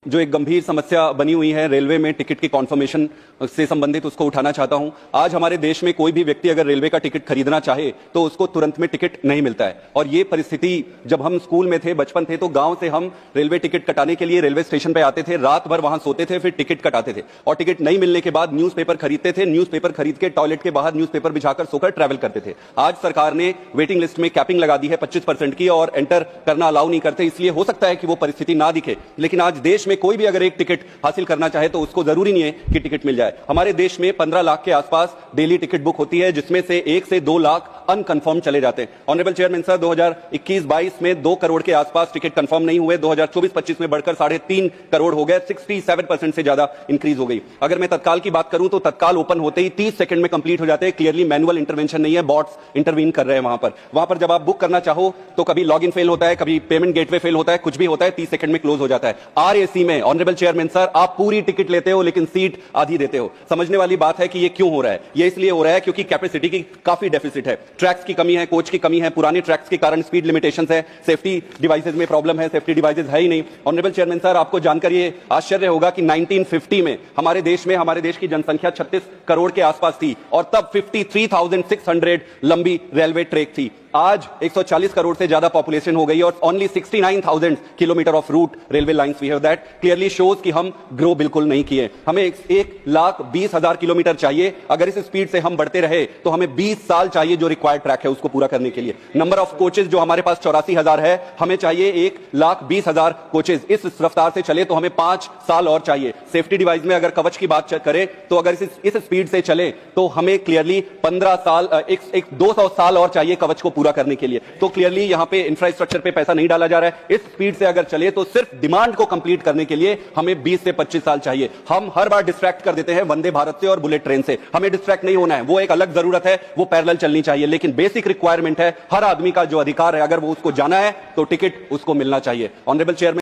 जो एक गंभीर समस्या बनी हुई है रेलवे में टिकट की कॉन्फर्मेशन से संबंधित, उसको उठाना चाहता हूं। आज हमारे देश में कोई भी व्यक्ति अगर रेलवे का टिकट खरीदना चाहे तो उसको तुरंत में टिकट नहीं मिलता है। और ये परिस्थिति जब हम स्कूल में थे, बचपन थे, तो गांव से हम रेलवे टिकट कटाने के लिए रेलवे स्टेशन पे आते थे, रात भर वहां सोते थे, फिर टिकट कटाते थे और टिकट नहीं मिलने के बाद न्यूज़पेपर खरीदते थे। न्यूज़पेपर खरीद के टॉयलेट के बाहर न्यूज़पेपर बिछाकर सोकर ट्रैवल करते थे। आज सरकार ने वेटिंग लिस्ट में कैपिंग लगा दी है 25% की और एंटर करना अलाउ नहीं करते। इसलिए हो सकता है कि वो परिस्थिति ना दिखे, लेकिन आज देश में कोई भी अगर एक टिकट हासिल करना चाहे तो उसको जरूरी नहीं है कि टिकट मिल जाए। हमारे देश में 15 लाख के आसपास डेली टिकट बुक होती है, जिसमें से 1 से 2 लाख अनकंफर्म चले जाते हैं। ऑनरेबल चेयरमैन सर, 2021-22 में 2 करोड़ के आसपास टिकट कंफर्म नहीं हुए, 2024-25 में बढ़कर 3.5 करोड़ हो गए, 67% से ज्यादा इंक्रीज हो गई। अगर मैं तत्काल की बात करूं तो तत्काल ओपन होते ही 30 सेकंड में कंप्लीट हो जाते हैं। क्लियरली मैनुअल इंटरवेंशन नहीं है, बॉट्स इंटरवीन कर रहे हैं वहां पर जब आप बुक करना चाहो तो कभी लॉगिन फेल होता है, कभी पेमेंट गेटवे फेल होता है, कुछ भी होता है, 30 सेकंड में क्लोज हो जाता है। आरएसी में ऑनरेबल चेयरमैन सर, आप पूरी टिकट लेते हो लेकिन सीट आधी देते हो। समझने वाली बात है कि ये क्यों हो रहा है। ये इसलिए हो रहा है क्योंकि कैपेसिटी की काफी डेफिसिट है, ट्रैक्स की कमी है, कोच की कमी है, पुराने ट्रैक्स के कारण स्पीड लिमिटेशंस है, सेफ्टी डिवाइसेज में प्रॉब्लम है, सेफ्टी डिवाइसेज है ही नहीं। ऑनरेबल चेयरमैन सर, आपको जानकर ये आश्चर्य होगा कि 1950 में हमारे देश की जनसंख्या 36 करोड़ के आसपास थी और तब 53,600 लंबी रेलवे ट्रैक थी। आज 140 करोड़ से ज्यादा पॉपुलेशन हो गई और only 69,000 kilometre of route railway lines we have. That clearly shows कि हम ग्रो बिल्कुल नहीं किए। हमें 1,20,000 किलोमीटर चाहिए। अगर इस स्पीड से हम बढ़ते रहे तो हमें 20 साल चाहिए जो रिक्वायर्ड ट्रैक है उसको पूरा करने के लिए। नंबर ऑफ कोचेज जो हमारे पास 84,000 है, हमें चाहिए 1,20,000 कोचेज। इस रफ्तार से चले तो हमें 5 साल और चाहिए। सेफ्टी डिवाइस में अगर कवच की बात करें तो अगर इस स्पीड से चले तो हमें क्लियरली 15 साल 200 साल और चाहिए कवच को पूरा करने के लिए। तो क्लियरली यहां पे इंफ्रास्ट्रक्चर पे पैसा नहीं डाला जा रहा है। इस स्पीड से अगर चले तो सिर्फ डिमांड को कंप्लीट करने के लिए हमें 20 से 25 साल चाहिए। हम हर बार डिस्ट्रैक्ट कर देते हैं वंदे भारत से और बुलेट ट्रेन से। हमें डिस्ट्रैक्ट नहीं होना है, वो एक अलग जरूरत है, वो पैरेलल चलनी चाहिए, लेकिन बेसिक रिक्वायरमेंट है, हर आदमी का जो अधिकार है, अगर वो उसको जाना है तो टिकट उसको मिलना चाहिए। Honourable chairman